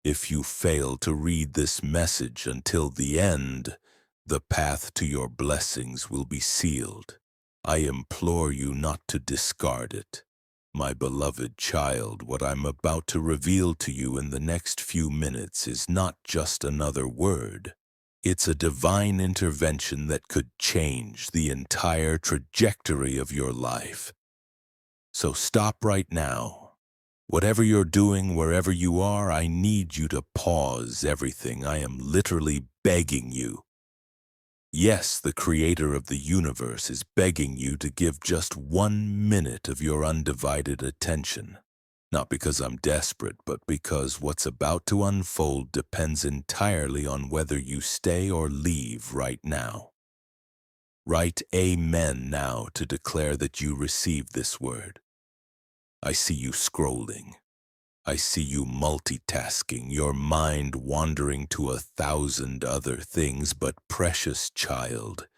If you fail to read this message until the end, the path to your blessings will be sealed. I implore you not to discard it. My beloved child, what I'm about to reveal to you in the next few minutes is not just another word. It's a divine intervention that could change the entire trajectory of your life. So stop right now. Whatever you're doing, wherever you are, I need you to pause everything. I am literally begging you. Yes, the creator of the universe is begging you to give just 1 minute of your undivided attention. Not because I'm desperate, but because what's about to unfold depends entirely on whether you stay or leave right now. Write Amen now to declare that you receive this word. I see you scrolling. I see you multitasking, your mind wandering to 1,000 other things, but precious child,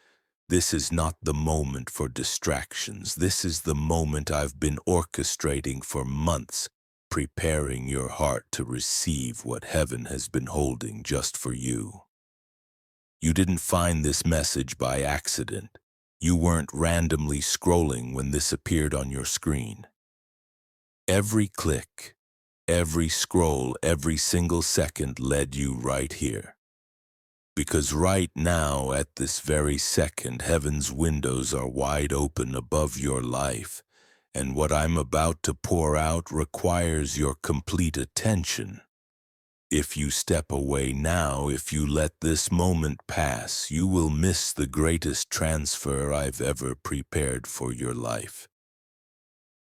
this is not the moment for distractions. This is the moment I've been orchestrating for months, preparing your heart to receive what heaven has been holding just for you. You didn't find this message by accident. You weren't randomly scrolling when this appeared on your screen. Every click, every scroll, every single second led you right here. Because right now, at this very second, heaven's windows are wide open above your life, and what I'm about to pour out requires your complete attention. If you step away now, if you let this moment pass, you will miss the greatest transfer I've ever prepared for your life.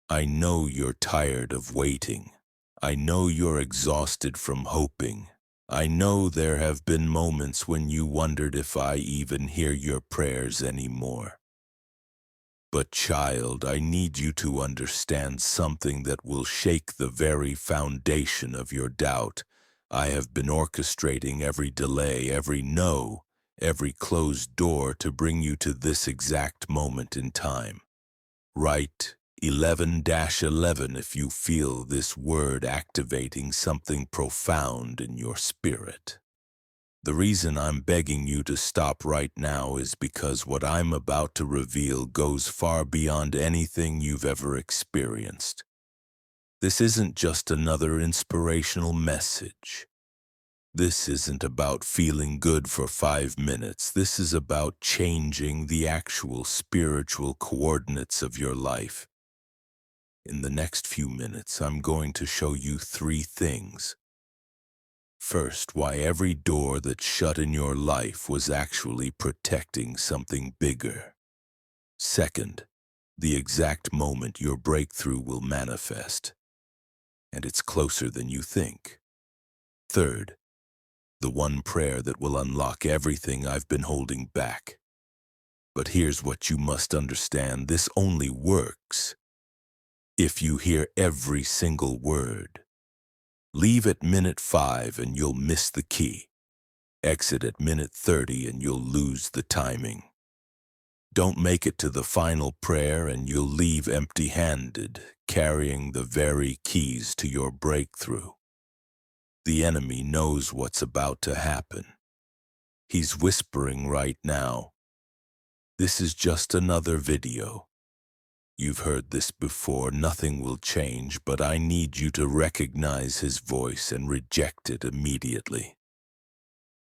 I know you're tired of waiting. I know you're exhausted from hoping. I know there have been moments when you wondered if I even hear your prayers anymore. But child, I need you to understand something that will shake the very foundation of your doubt. I have been orchestrating every delay, every no, every closed door to bring you to this exact moment in time. Write 11-11 if you feel this word activating something profound in your spirit. The reason I'm begging you to stop right now is because what I'm about to reveal goes far beyond anything you've ever experienced. This isn't just another inspirational message. This isn't about feeling good for 5 minutes. This is about changing the actual spiritual coordinates of your life. In the next few minutes, I'm going to show you 3 things. First, why every door that's shut in your life was actually protecting something bigger. Second, the exact moment your breakthrough will manifest. And it's closer than you think. Third, the one prayer that will unlock everything I've been holding back. But here's what you must understand. This only works if you hear every single word. Leave at minute 5 and you'll miss the key. Exit at minute 30 and you'll lose the timing. Don't make it to the final prayer and you'll leave empty-handed, carrying the very keys to your breakthrough. The enemy knows what's about to happen. He's whispering right now. This is just another video. You've heard this before, nothing will change, but I need you to recognize his voice and reject it immediately.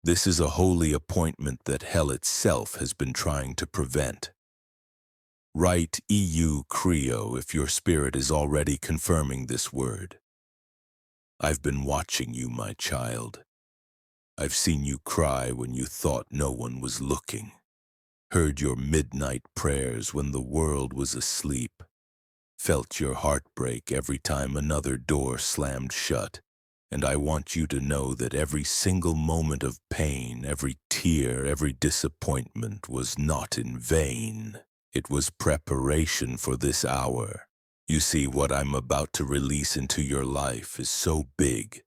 This is a holy appointment that hell itself has been trying to prevent. Write EU Creo if your spirit is already confirming this word. I've been watching you, my child. I've seen you cry when you thought no one was looking. Heard your midnight prayers when the world was asleep. Felt your heart break every time another door slammed shut. And I want you to know that every single moment of pain, every tear, every disappointment was not in vain. It was preparation for this hour. You see, what I'm about to release into your life is so big,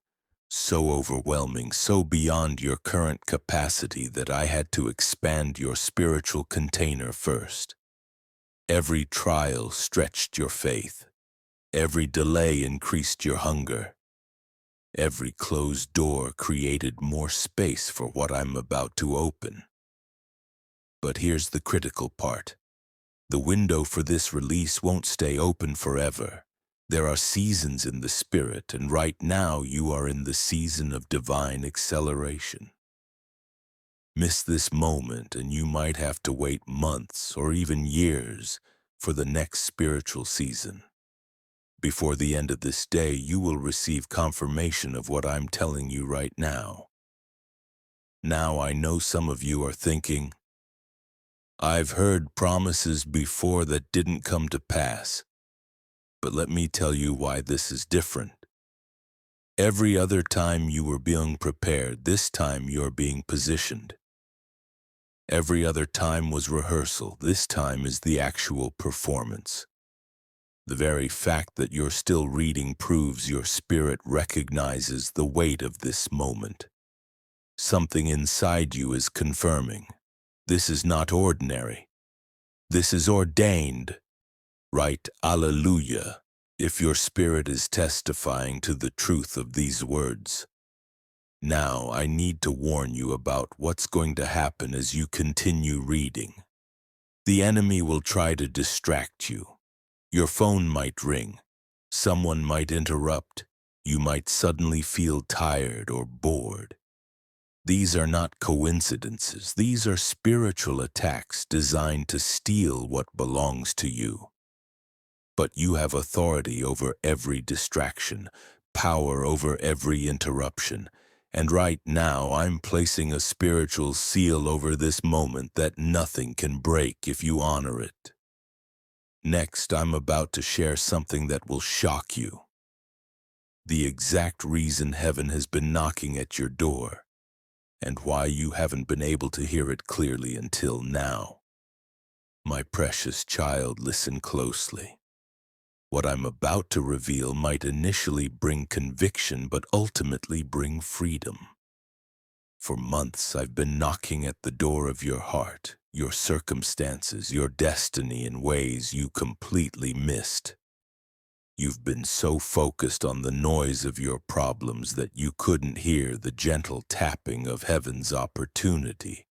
so overwhelming, so beyond your current capacity that I had to expand your spiritual container first. Every trial stretched your faith. Every delay increased your hunger. Every closed door created more space for what I'm about to open. But here's the critical part. The window for this release won't stay open forever. There are seasons in the spirit, and right now you are in the season of divine acceleration. Miss this moment and you might have to wait months or even years for the next spiritual season. Before the end of this day, you will receive confirmation of what I'm telling you right now. Now I know some of you are thinking, I've heard promises before that didn't come to pass. But let me tell you why this is different. Every other time you were being prepared, this time you're being positioned. Every other time was rehearsal, this time is the actual performance. The very fact that you're still reading proves your spirit recognizes the weight of this moment. Something inside you is confirming. This is not ordinary. This is ordained. Right, Alleluia, if your spirit is testifying to the truth of these words. Now I need to warn you about what's going to happen as you continue reading. The enemy will try to distract you. Your phone might ring. Someone might interrupt. You might suddenly feel tired or bored. These are not coincidences. These are spiritual attacks designed to steal what belongs to you. But you have authority over every distraction, power over every interruption. And right now, I'm placing a spiritual seal over this moment that nothing can break if you honor it. Next, I'm about to share something that will shock you. The exact reason heaven has been knocking at your door, and why you haven't been able to hear it clearly until now. My precious child, listen closely. What I'm about to reveal might initially bring conviction, but ultimately bring freedom. For months, I've been knocking at the door of your heart, your circumstances, your destiny in ways you completely missed. You've been so focused on the noise of your problems that you couldn't hear the gentle tapping of heaven's opportunity.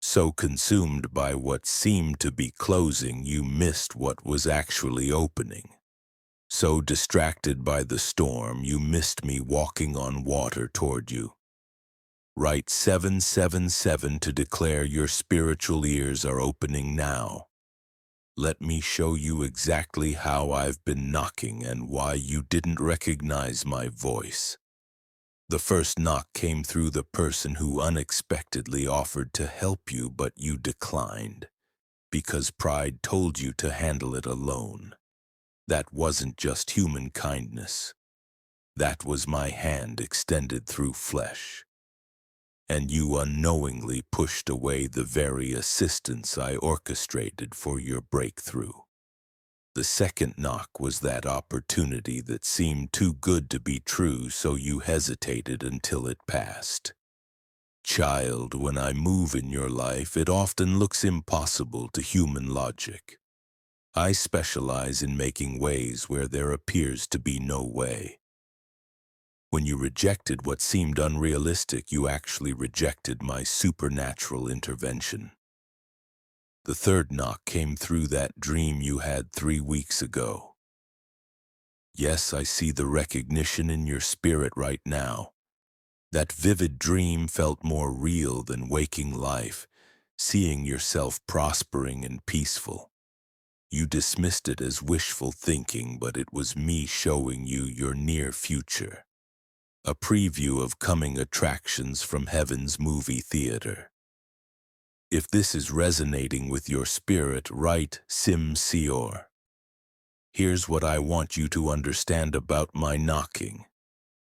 So consumed by what seemed to be closing, you missed what was actually opening. So distracted by the storm, you missed me walking on water toward you. Write 777 to declare your spiritual ears are opening now. Let me show you exactly how I've been knocking and why you didn't recognize my voice. The first knock came through the person who unexpectedly offered to help you, but you declined, because pride told you to handle it alone. That wasn't just human kindness. That was my hand extended through flesh. And you unknowingly pushed away the very assistance I orchestrated for your breakthrough. The second knock was that opportunity that seemed too good to be true, so you hesitated until it passed. Child, when I move in your life, it often looks impossible to human logic. I specialize in making ways where there appears to be no way. When you rejected what seemed unrealistic, you actually rejected my supernatural intervention. The third knock came through that dream you had 3 weeks ago. Yes, I see the recognition in your spirit right now. That vivid dream felt more real than waking life, seeing yourself prospering and peaceful. You dismissed it as wishful thinking, but it was me showing you your near future. A preview of coming attractions from heaven's movie theater. If this is resonating with your spirit, write Sim Sior. Here's what I want you to understand about my knocking.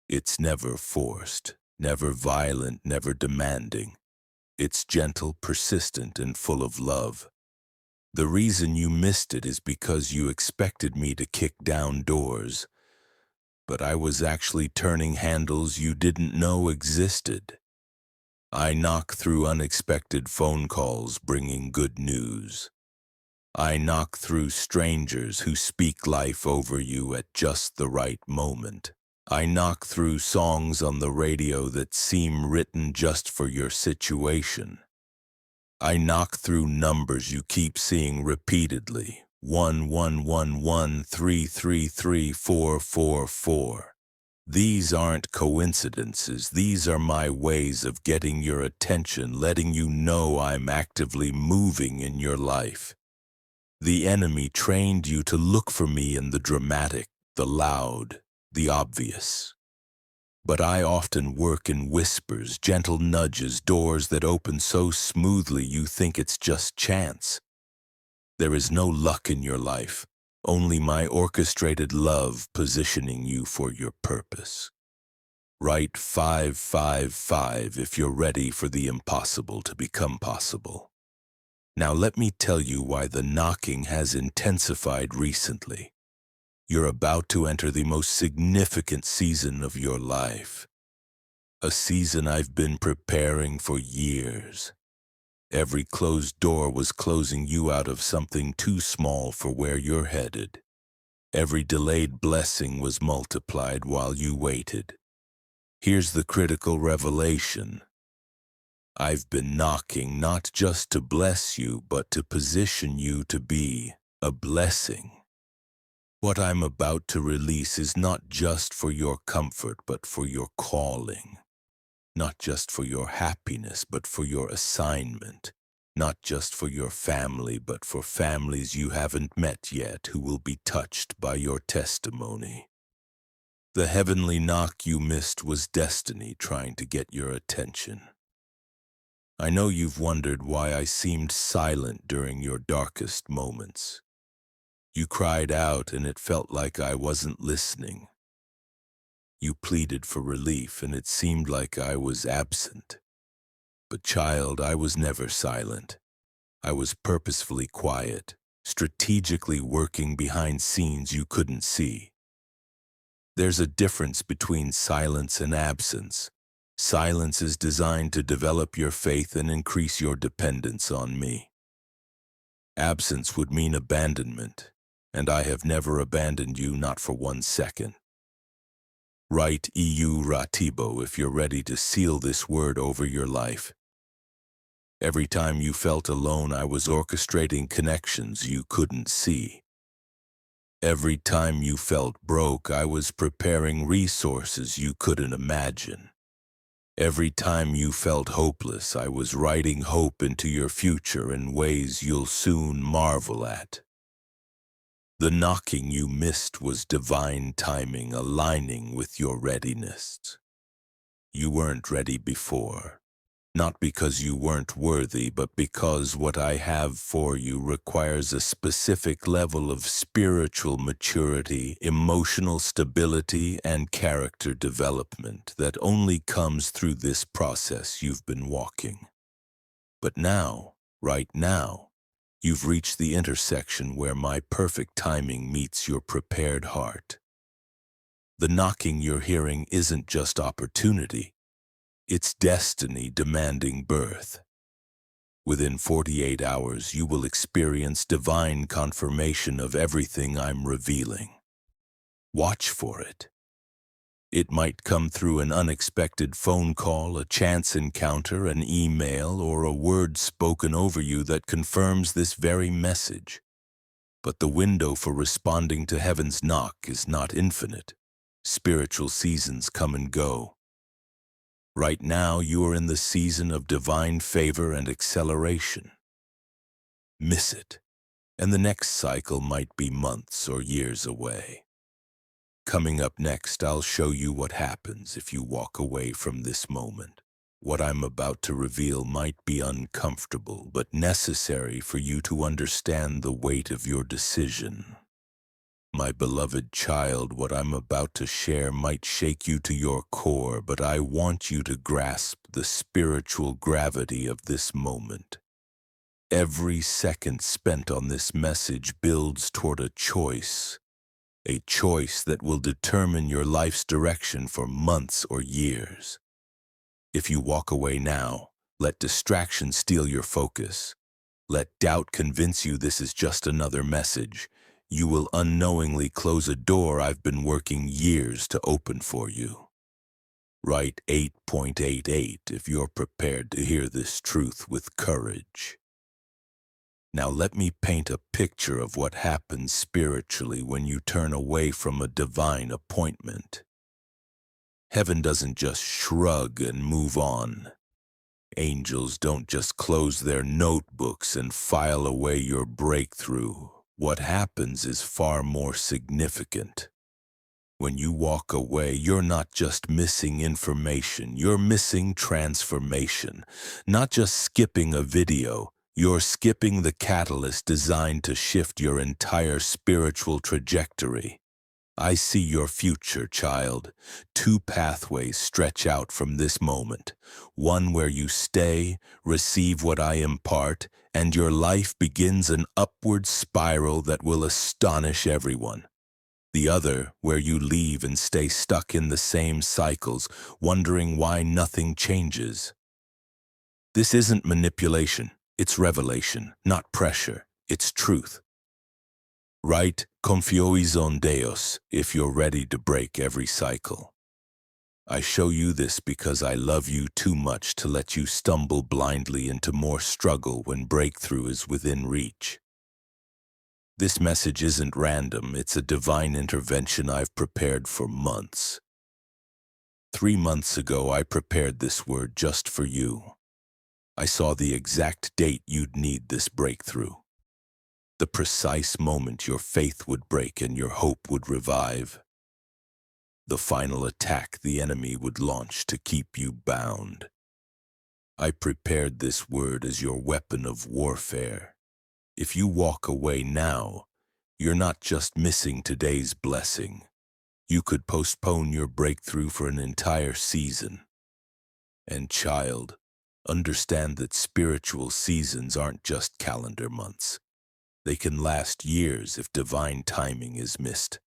It's never forced, never violent, never demanding. It's gentle, persistent, and full of love. The reason you missed it is because you expected me to kick down doors, but I was actually turning handles you didn't know existed. I knock through unexpected phone calls bringing good news. I knock through strangers who speak life over you at just the right moment. I knock through songs on the radio that seem written just for your situation. I knock through numbers you keep seeing repeatedly. 1111333444. These aren't coincidences. These are my ways of getting your attention, letting you know I'm actively moving in your life. The enemy trained you to look for me in the dramatic, the loud, the obvious. But I often work in whispers, gentle nudges, doors that open so smoothly you think it's just chance. There is no luck in your life, only my orchestrated love positioning you for your purpose. Write 555 if you're ready for the impossible to become possible. Now let me tell you why the knocking has intensified recently. You're about to enter the most significant season of your life. A season I've been preparing for years. Every closed door was closing you out of something too small for where you're headed. Every delayed blessing was multiplied while you waited. Here's the critical revelation. I've been knocking not just to bless you, but to position you to be a blessing. What I'm about to release is not just for your comfort, but for your calling. Not just for your happiness, but for your assignment. Not just for your family, but for families you haven't met yet who will be touched by your testimony. The heavenly knock you missed was destiny trying to get your attention. I know you've wondered why I seemed silent during your darkest moments. You cried out and it felt like I wasn't listening. You pleaded for relief and it seemed like I was absent. But child, I was never silent. I was purposefully quiet, strategically working behind scenes you couldn't see. There's a difference between silence and absence. Silence is designed to develop your faith and increase your dependence on me. Absence would mean abandonment, and I have never abandoned you, not for 1 second. Write EU Ratibo if you're ready to seal this word over your life. Every time you felt alone, I was orchestrating connections you couldn't see. Every time you felt broke, I was preparing resources you couldn't imagine. Every time you felt hopeless, I was writing hope into your future in ways you'll soon marvel at. The knocking you missed was divine timing aligning with your readiness. You weren't ready before. Not because you weren't worthy, but because what I have for you requires a specific level of spiritual maturity, emotional stability, and character development that only comes through this process you've been walking. But now, right now, you've reached the intersection where my perfect timing meets your prepared heart. The knocking you're hearing isn't just opportunity. It's destiny demanding birth. Within 48 hours, you will experience divine confirmation of everything I'm revealing. Watch for it. It might come through an unexpected phone call, a chance encounter, an email, or a word spoken over you that confirms this very message. But the window for responding to heaven's knock is not infinite. Spiritual seasons come and go. Right now, you are in the season of divine favor and acceleration. Miss it, and the next cycle might be months or years away. Coming up next, I'll show you what happens if you walk away from this moment. What I'm about to reveal might be uncomfortable, but necessary for you to understand the weight of your decision. My beloved child, what I'm about to share might shake you to your core, but I want you to grasp the spiritual gravity of this moment. Every second spent on this message builds toward a choice that will determine your life's direction for months or years. If you walk away now, let distraction steal your focus. Let doubt convince you this is just another message. you will unknowingly close a door I've been working years to open for you. Write 8.88 if you're prepared to hear this truth with courage. Now let me paint a picture of what happens spiritually when you turn away from a divine appointment. Heaven doesn't just shrug and move on. Angels don't just close their notebooks and file away your breakthrough. What happens is far more significant. When you walk away, you're not just missing information, you're missing transformation. Not just skipping a video, you're skipping the catalyst designed to shift your entire spiritual trajectory. I see your future, child. 2 pathways stretch out from this moment. One where you stay, receive what I impart, and your life begins an upward spiral that will astonish everyone. The other where you leave and stay stuck in the same cycles, wondering why nothing changes. This isn't manipulation, it's revelation, not pressure, it's truth. Write confiois en Deus if you're ready to break every cycle. I show you this because I love you too much to let you stumble blindly into more struggle when breakthrough is within reach. This message isn't random, it's a divine intervention I've prepared for months. 3 months ago, I prepared this word just for you. I saw the exact date you'd need this breakthrough. The precise moment your faith would break and your hope would revive. The final attack the enemy would launch to keep you bound. I prepared this word as your weapon of warfare. If you walk away now, you're not just missing today's blessing. You could postpone your breakthrough for an entire season. And child, understand that spiritual seasons aren't just calendar months. They can last years if divine timing is missed.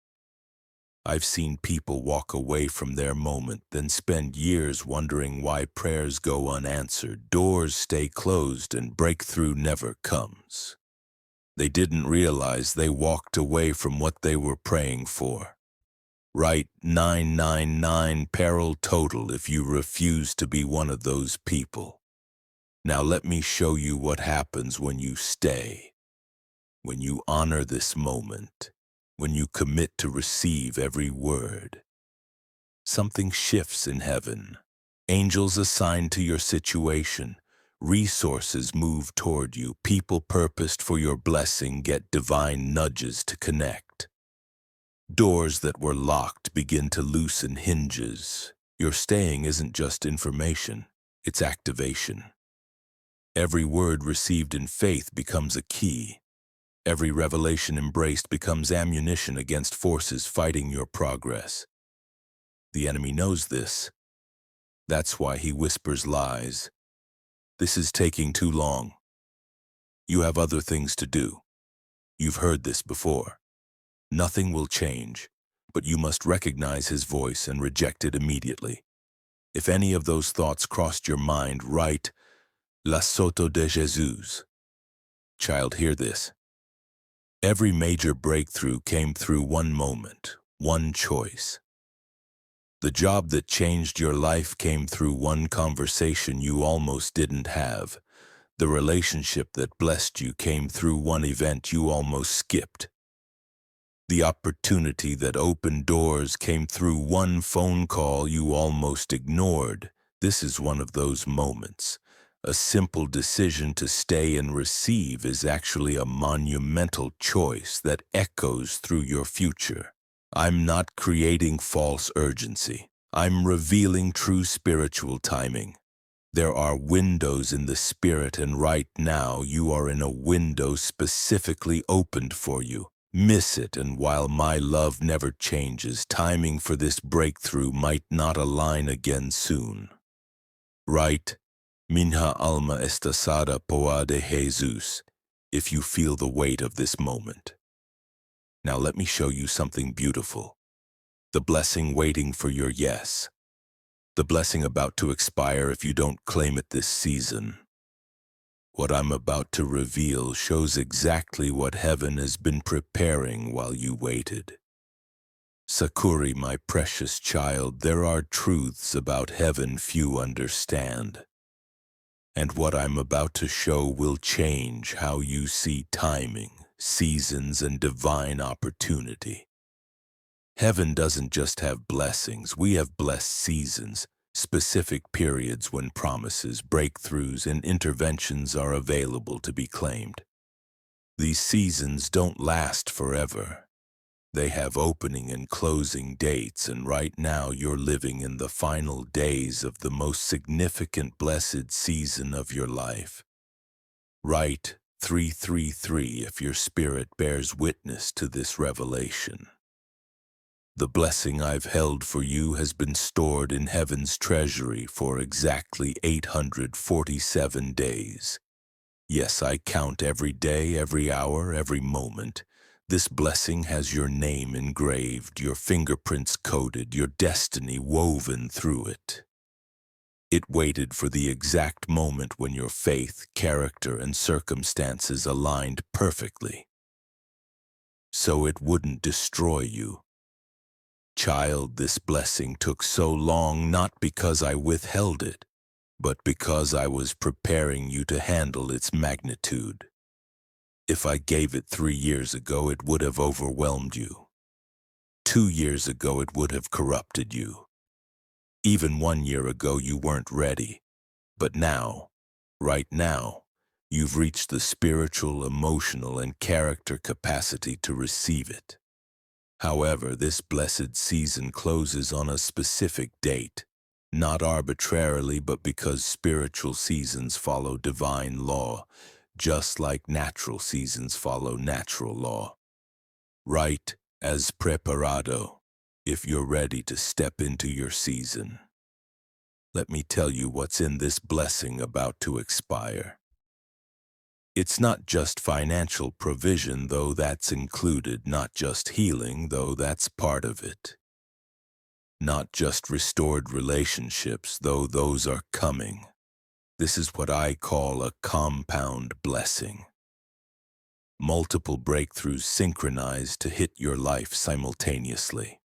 I've seen people walk away from their moment, then spend years wondering why prayers go unanswered, doors stay closed, and breakthrough never comes. They didn't realize they walked away from what they were praying for. Write 999 peril total if you refuse to be one of those people. Now let me show you what happens when you stay. When you honor this moment, when you commit to receive every word, something shifts in heaven. Angels assigned to your situation, resources move toward you, people purposed for your blessing get divine nudges to connect. Doors that were locked begin to loosen hinges. Your staying isn't just information, it's activation. Every word received in faith becomes a key. Every revelation embraced becomes ammunition against forces fighting your progress. The enemy knows this. That's why he whispers lies. This is taking too long. You have other things to do. You've heard this before. Nothing will change, but you must recognize his voice and reject it immediately. If any of those thoughts crossed your mind, write, La Soto de Jesus. Child, hear this. Every major breakthrough came through one moment, one choice. The job that changed your life came through one conversation you almost didn't have. The relationship that blessed you came through one event you almost skipped. The opportunity that opened doors came through one phone call you almost ignored. This is one of those moments. A simple decision to stay and receive is actually a monumental choice that echoes through your future. I'm not creating false urgency. I'm revealing true spiritual timing. There are windows in the spirit, and right now you are in a window specifically opened for you. Miss it, and while my love never changes, timing for this breakthrough might not align again soon. Write, Minha alma estasada poa de Jesus, if you feel the weight of this moment. Now let me show you something beautiful. The blessing waiting for your yes. The blessing about to expire if you don't claim it this season. What I'm about to reveal shows exactly what heaven has been preparing while you waited. Sakuri, my precious child, there are truths about heaven few understand. And what I'm about to show will change how you see timing, seasons, and divine opportunity. Heaven doesn't just have blessings, we have blessed seasons, specific periods when promises, breakthroughs, and interventions are available to be claimed. These seasons don't last forever. They have opening and closing dates, and right now you're living in the final days of the most significant blessed season of your life. Write 333 if your spirit bears witness to this revelation. The blessing I've held for you has been stored in heaven's treasury for exactly 847 days. Yes, I count every day, every hour, every moment. This blessing has your name engraved, your fingerprints coded, your destiny woven through it. It waited for the exact moment when your faith, character, and circumstances aligned perfectly, so it wouldn't destroy you. Child, this blessing took so long not because I withheld it, but because I was preparing you to handle its magnitude. If I gave it 3 years ago, it would have overwhelmed you. 2 years ago, it would have corrupted you. Even 1 year ago, you weren't ready. But now, right now, you've reached the spiritual, emotional, and character capacity to receive it. However, this blessed season closes on a specific date, not arbitrarily, but because spiritual seasons follow divine law, just like natural seasons follow natural law. Write as preparado if you're ready to step into your season. Let me tell you what's in this blessing about to expire. It's not just financial provision, though that's included, not just healing, though that's part of it. Not just restored relationships, though those are coming. This is what I call a compound blessing. Multiple breakthroughs synchronized to hit your life simultaneously.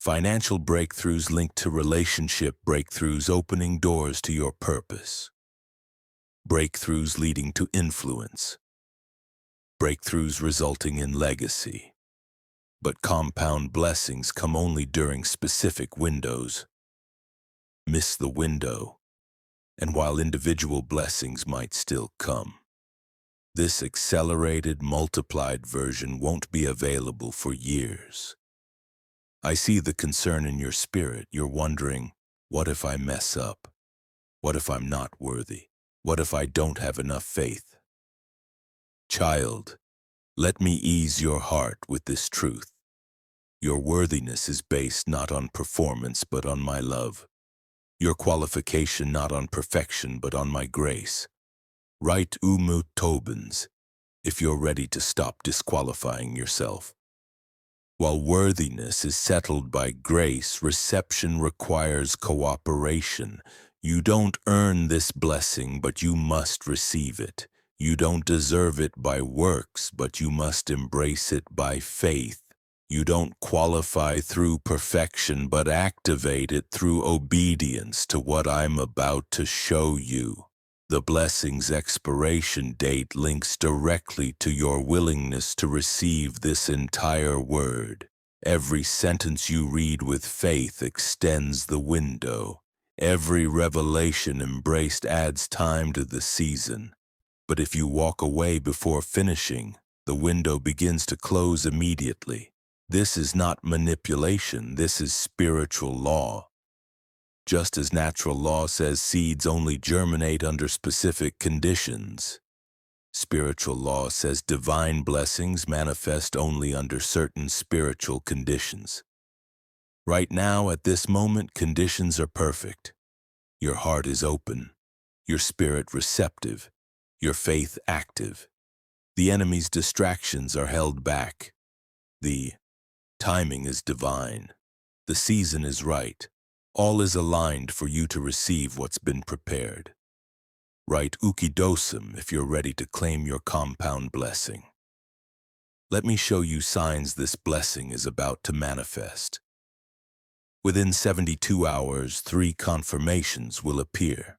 Financial breakthroughs linked to relationship breakthroughs, opening doors to your purpose. Breakthroughs leading to influence. Breakthroughs resulting in legacy. But compound blessings come only during specific windows. Miss the window, and while individual blessings might still come, this accelerated, multiplied version won't be available for years. I see the concern in your spirit. You're wondering, what if I mess up? What if I'm not worthy? What if I don't have enough faith? Child, let me ease your heart with this truth. Your worthiness is based not on performance, but on my love. Your qualification not on perfection, but on my grace. Write umut tobans if you're ready to stop disqualifying yourself. While worthiness is settled by grace, reception requires cooperation. You don't earn this blessing, but you must receive it. You don't deserve it by works, but you must embrace it by faith. You don't qualify through perfection, but activate it through obedience to what I'm about to show you. The blessing's expiration date links directly to your willingness to receive this entire word. Every sentence you read with faith extends the window. Every revelation embraced adds time to the season. But if you walk away before finishing, the window begins to close immediately. This is not manipulation, this is spiritual law. Just as natural law says seeds only germinate under specific conditions, spiritual law says divine blessings manifest only under certain spiritual conditions. Right now, at this moment, conditions are perfect. Your heart is open, your spirit receptive, your faith active. The enemy's distractions are held back. The timing is divine. The season is right. All is aligned for you to receive what's been prepared. Write ukidosum if you're ready to claim your compound blessing. Let me show you signs this blessing is about to manifest. Within 72 hours, 3 confirmations will appear.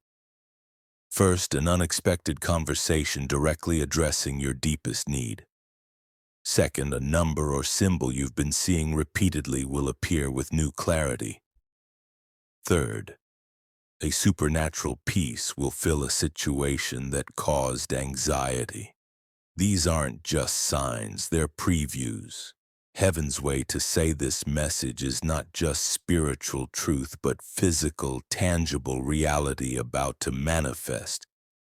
First, an unexpected conversation directly addressing your deepest need. Second, a number or symbol you've been seeing repeatedly will appear with new clarity. Third, a supernatural peace will fill a situation that caused anxiety. These aren't just signs, they're previews. Heaven's way to say this message is not just spiritual truth, but physical, tangible reality about to manifest.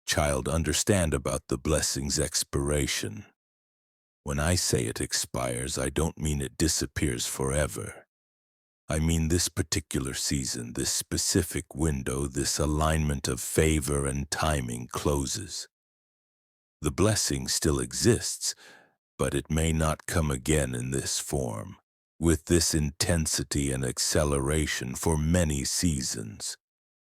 Child, understand about the blessing's expiration. When I say it expires, I don't mean it disappears forever. I mean this particular season, this specific window, this alignment of favor and timing closes. The blessing still exists, but it may not come again in this form, with this intensity and acceleration for many seasons.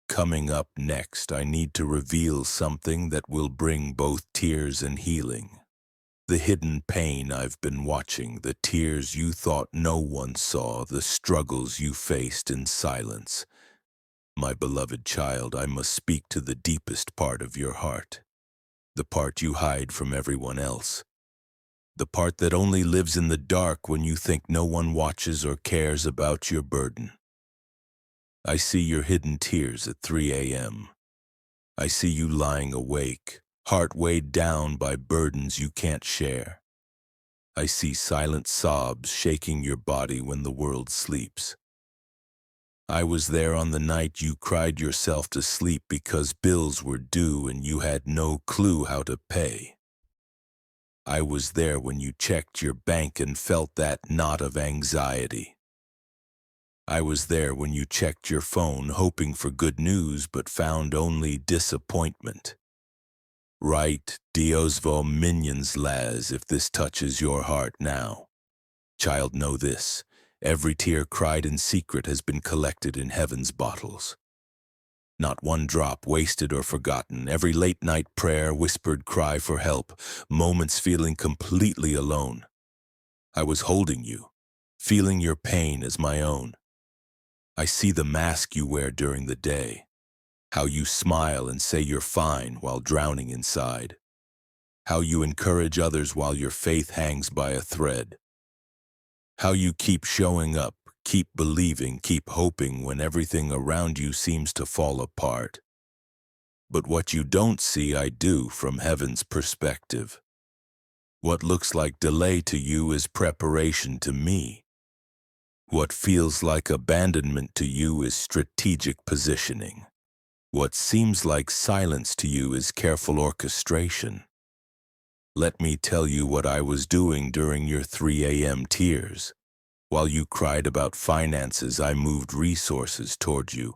Coming up next, I need to reveal something that will bring both tears and healing. The hidden pain I've been watching, the tears you thought no one saw, the struggles you faced in silence. My beloved child, I must speak to the deepest part of your heart, the part you hide from everyone else, the part that only lives in the dark when you think no one watches or cares about your burden. I see your hidden tears at 3 a.m. I see you lying awake, heart weighed down by burdens you can't share. I see silent sobs shaking your body when the world sleeps. I was there on the night you cried yourself to sleep because bills were due and you had no clue how to pay. I was there when you checked your bank and felt that knot of anxiety. I was there when you checked your phone hoping for good news but found only disappointment. Write Dios vo minions las if this touches your heart now. Child, know this. Every tear cried in secret has been collected in heaven's bottles. Not one drop wasted or forgotten, every late-night prayer, whispered cry for help, moments feeling completely alone. I was holding you, feeling your pain as my own. I see the mask you wear during the day, how you smile and say you're fine while drowning inside, how you encourage others while your faith hangs by a thread, how you keep showing up, keep believing, keep hoping when everything around you seems to fall apart. But what you don't see, I do from heaven's perspective. What looks like delay to you is preparation to me. What feels like abandonment to you is strategic positioning. What seems like silence to you is careful orchestration. Let me tell you what I was doing during your 3 a.m. tears. While you cried about finances, I moved resources toward you.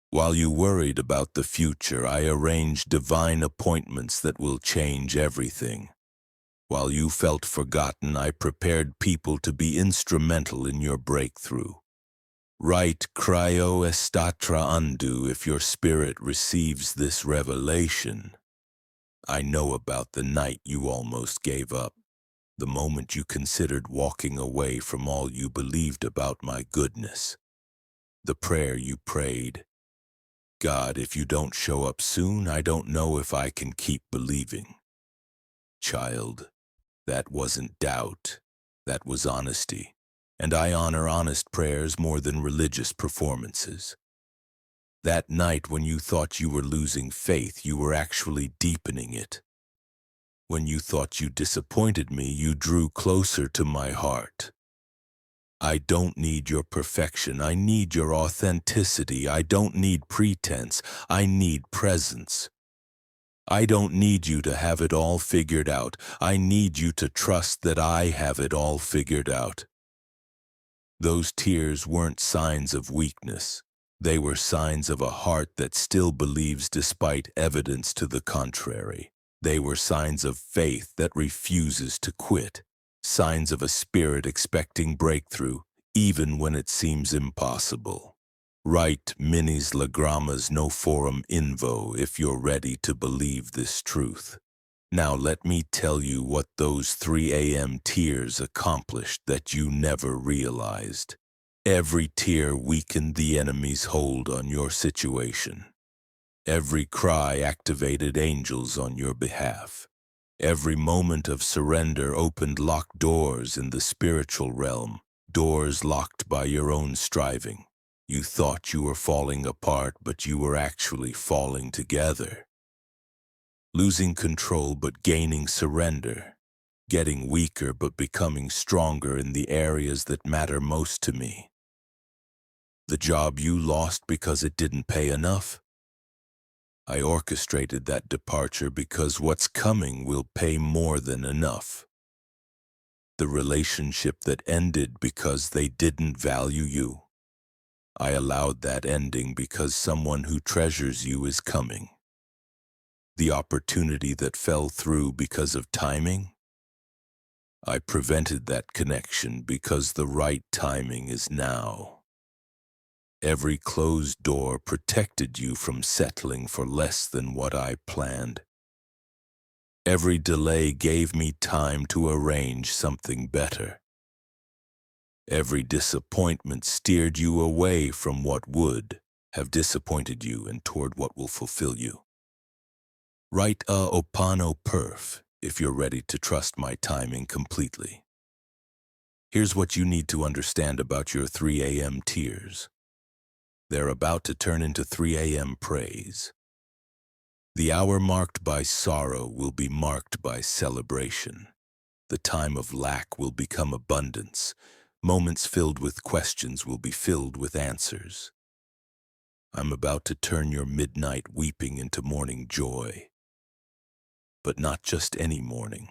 While you worried about the future, I arranged divine appointments that will change everything. While you felt forgotten, I prepared people to be instrumental in your breakthrough. Write cryo estatra undu if your spirit receives this revelation. I know about the night you almost gave up, the moment you considered walking away from all you believed about my goodness. The prayer you prayed, God, if you don't show up soon, I don't know if I can keep believing. Child, that wasn't doubt, that was honesty, and I honor honest prayers more than religious performances. That night when you thought you were losing faith, you were actually deepening it. When you thought you disappointed me, you drew closer to my heart. I don't need your perfection, I need your authenticity. I don't need pretense, I need presence. I don't need you to have it all figured out. I need you to trust that I have it all figured out. Those tears weren't signs of weakness. They were signs of a heart that still believes despite evidence to the contrary. They were signs of faith that refuses to quit. Signs of a spirit expecting breakthrough, even when it seems impossible. Write minis lagrammas no forum invo if you're ready to believe this truth. Now let me tell you what those 3 a.m. tears accomplished that you never realized. Every tear weakened the enemy's hold on your situation. Every cry activated angels on your behalf. Every moment of surrender opened locked doors in the spiritual realm, doors locked by your own striving. You thought you were falling apart, but you were actually falling together. Losing control but gaining surrender. Getting weaker but becoming stronger in the areas that matter most to me. The job you lost because it didn't pay enough. I orchestrated that departure because what's coming will pay more than enough. The relationship that ended because they didn't value you. I allowed that ending because someone who treasures you is coming. The opportunity that fell through because of timing. I prevented that connection because the right timing is now. Every closed door protected you from settling for less than what I planned. Every delay gave me time to arrange something better. Every disappointment steered you away from what would have disappointed you and toward what will fulfill you. Write a opano perf if you're ready to trust my timing completely. Here's what you need to understand about your 3 a.m. tears. They're about to turn into 3 a.m. praise. The hour marked by sorrow will be marked by celebration. The time of lack will become abundance. Moments filled with questions will be filled with answers. I'm about to turn your midnight weeping into morning joy. But not just any morning.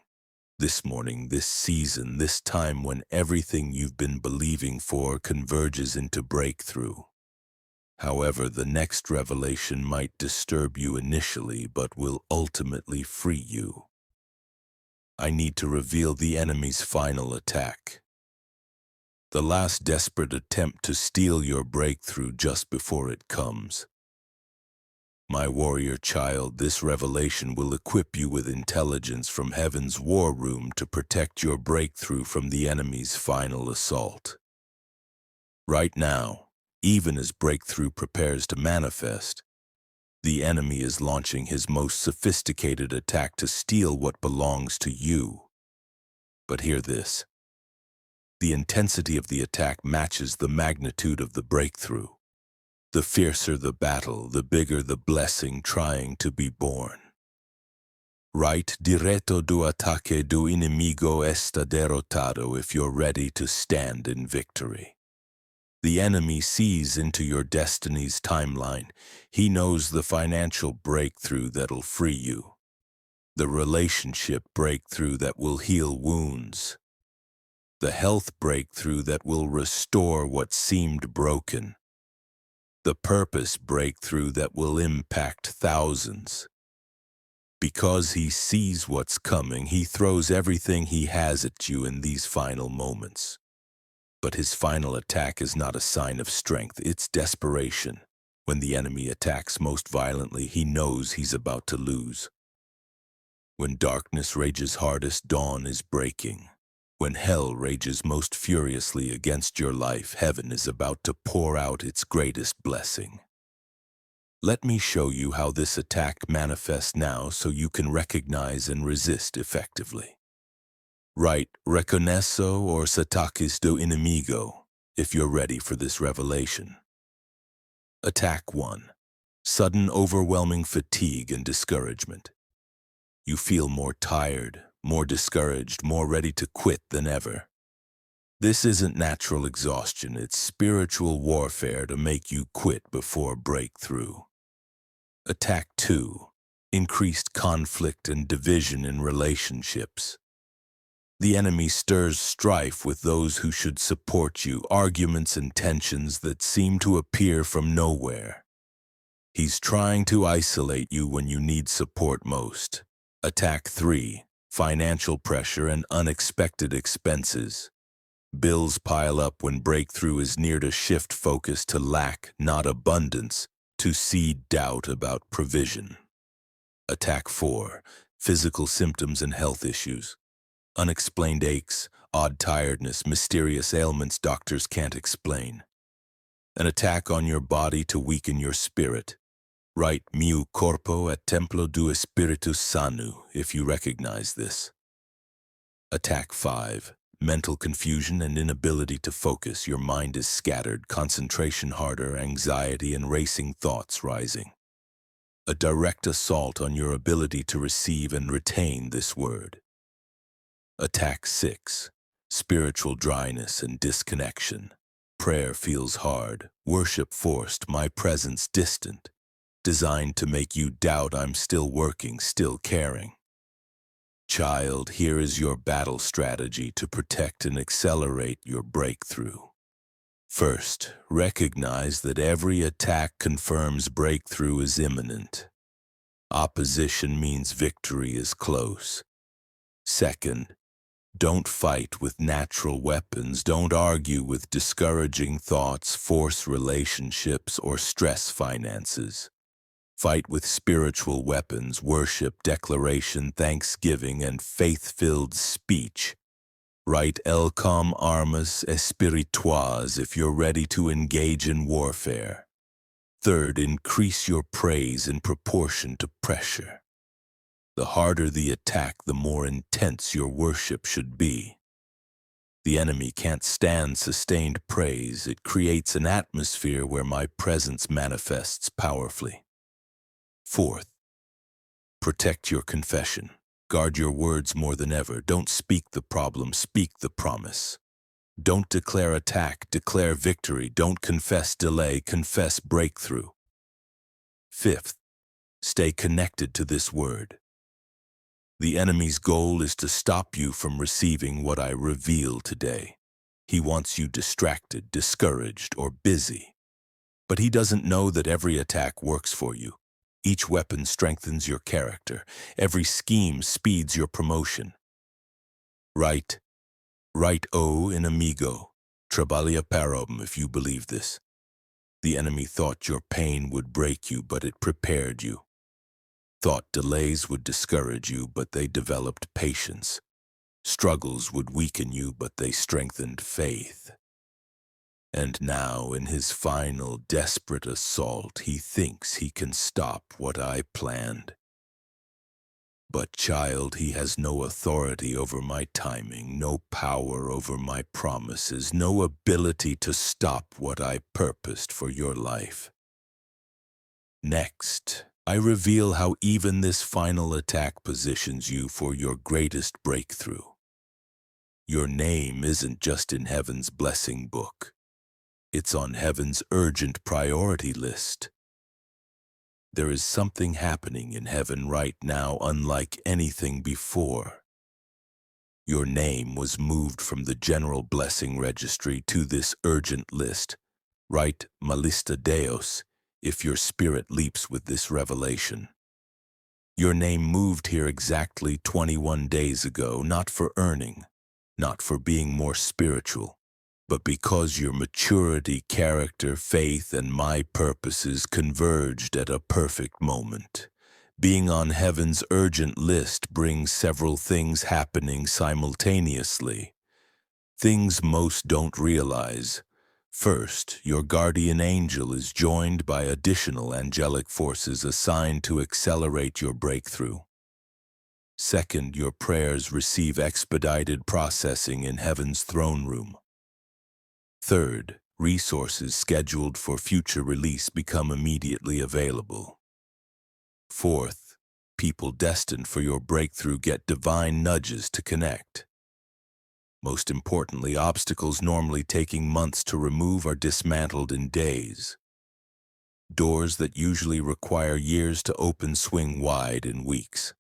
This morning, this season, this time when everything you've been believing for converges into breakthrough. However, the next revelation might disturb you initially, but will ultimately free you. I need to reveal the enemy's final attack. The last desperate attempt to steal your breakthrough just before it comes. My warrior child, this revelation will equip you with intelligence from heaven's war room to protect your breakthrough from the enemy's final assault. Right now, even as breakthrough prepares to manifest, the enemy is launching his most sophisticated attack to steal what belongs to you. But hear this. The intensity of the attack matches the magnitude of the breakthrough. The fiercer the battle, the bigger the blessing trying to be born. Right diretto do ataque do inimigo está derrotado if you're ready to stand in victory. The enemy sees into your destiny's timeline. He knows the financial breakthrough that'll free you. The relationship breakthrough that will heal wounds. The health breakthrough that will restore what seemed broken. The purpose breakthrough that will impact thousands. Because he sees what's coming, he throws everything he has at you in these final moments. But his final attack is not a sign of strength, it's desperation. When the enemy attacks most violently, he knows he's about to lose. When darkness rages hardest, dawn is breaking. When hell rages most furiously against your life, heaven is about to pour out its greatest blessing. Let me show you how this attack manifests now so you can recognize and resist effectively. Write reconnaissance or ataques do inimigo if you're ready for this revelation. Attack 1. Sudden overwhelming fatigue and discouragement. You feel more tired, more discouraged, more ready to quit than ever. This isn't natural exhaustion, it's spiritual warfare to make you quit before breakthrough. Attack 2. Increased conflict and division in relationships. The enemy stirs strife with those who should support you, arguments and tensions that seem to appear from nowhere. He's trying to isolate you when you need support most. Attack 3. Financial pressure and unexpected expenses. Bills pile up when breakthrough is near to shift focus to lack, not abundance, to seed doubt about provision. Attack 4. Physical symptoms and health issues. Unexplained aches, odd tiredness, mysterious ailments doctors can't explain. An attack on your body to weaken your spirit. Write miu corpo et templo do spiritus sanu if you recognize this. Attack 5. Mental confusion and inability to focus. Your mind is scattered, concentration harder, anxiety and racing thoughts rising. A direct assault on your ability to receive and retain this word. Attack 6. Spiritual dryness and disconnection. Prayer feels hard, worship forced, my presence distant, designed to make you doubt I'm still working, still caring. Child, here is your battle strategy to protect and accelerate your breakthrough. First, recognize that every attack confirms breakthrough is imminent. Opposition means victory is close. Second, don't fight with natural weapons. Don't argue with discouraging thoughts, force relationships, or stress finances. Fight with spiritual weapons, worship, declaration, thanksgiving, and faith-filled speech. Write help² spirituals if you're ready to engage in warfare. Third, increase your praise in proportion to pressure. The harder the attack, the more intense your worship should be. The enemy can't stand sustained praise. It creates an atmosphere where my presence manifests powerfully. Fourth, protect your confession. Guard your words more than ever. Don't speak the problem, speak the promise. Don't declare attack, declare victory. Don't confess delay, confess breakthrough. Fifth, stay connected to this word. The enemy's goal is to stop you from receiving what I reveal today. He wants you distracted, discouraged, or busy. But he doesn't know that every attack works for you. Each weapon strengthens your character. Every scheme speeds your promotion. Write o inimigo, trabalia parum if you believe this. The enemy thought your pain would break you, but it prepared you. Thought delays would discourage you, but they developed patience. Struggles would weaken you, but they strengthened faith. And now, in his final desperate assault, he thinks he can stop what I planned. But child, he has no authority over my timing, no power over my promises, no ability to stop what I purposed for your life. Next, I reveal how even this final attack positions you for your greatest breakthrough. Your name isn't just in heaven's blessing book. It's on heaven's urgent priority list. There is something happening in heaven right now unlike anything before. Your name was moved from the general blessing registry to this urgent list. Write malista Deos if your spirit leaps with this revelation. Your name moved here exactly 21 days ago, not for earning, not for being more spiritual, but because your maturity, character, faith, and my purposes converged at a perfect moment. Being on heaven's urgent list brings several things happening simultaneously. Things most don't realize. First, your guardian angel is joined by additional angelic forces assigned to accelerate your breakthrough. Second, your prayers receive expedited processing in heaven's throne room. Third, resources scheduled for future release become immediately available. Fourth, people destined for your breakthrough get divine nudges to connect. Most importantly, obstacles normally taking months to remove are dismantled in days. Doors that usually require years to open swing wide in weeks.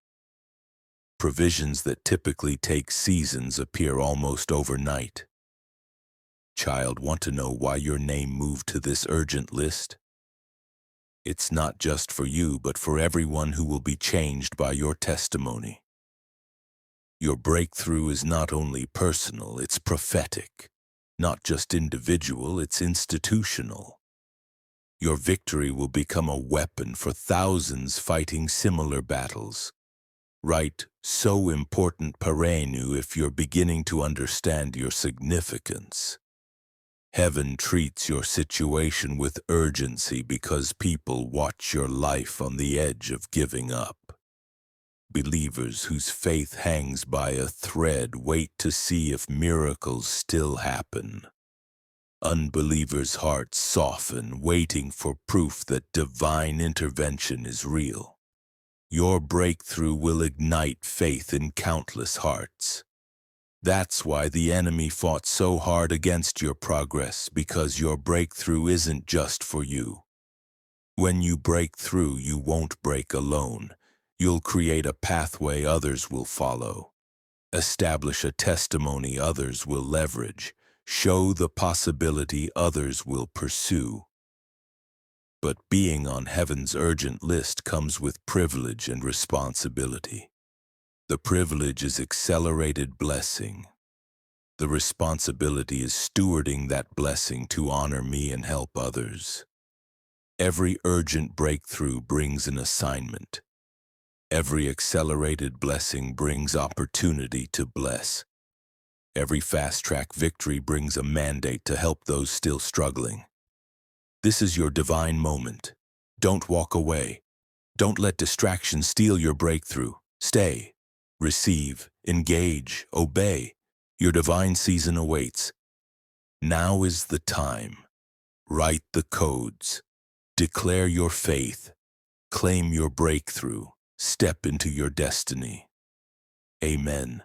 Provisions that typically take seasons appear almost overnight. Child, want to know why your name moved to this urgent list? It's not just for you, but for everyone who will be changed by your testimony. Your breakthrough is not only personal, it's prophetic. not just individual, it's institutional. Your victory will become a weapon for thousands fighting similar battles. Right, so important parenu if you're beginning to understand your significance. Heaven treats your situation with urgency because people watch your life on the edge of giving up. Believers whose faith hangs by a thread wait to see if miracles still happen. Unbelievers' hearts soften, waiting for proof that divine intervention is real. Your breakthrough will ignite faith in countless hearts. That's why the enemy fought so hard against your progress, because your breakthrough isn't just for you. When you break through, you won't break alone. You'll create a pathway others will follow. Establish a testimony others will leverage. Show the possibility others will pursue. But being on heaven's urgent list comes with privilege and responsibility. The privilege is accelerated blessing. The responsibility is stewarding that blessing to honor me and help others. Every urgent breakthrough brings an assignment. Every accelerated blessing brings opportunity to bless. Every fast-track victory brings a mandate to help those still struggling. This is your divine moment. Don't walk away. Don't let distraction steal your breakthrough. Stay, receive, engage, obey. Your divine season awaits. Now is the time. Write the codes. Declare your faith. Claim your breakthrough. Step into your destiny. Amen.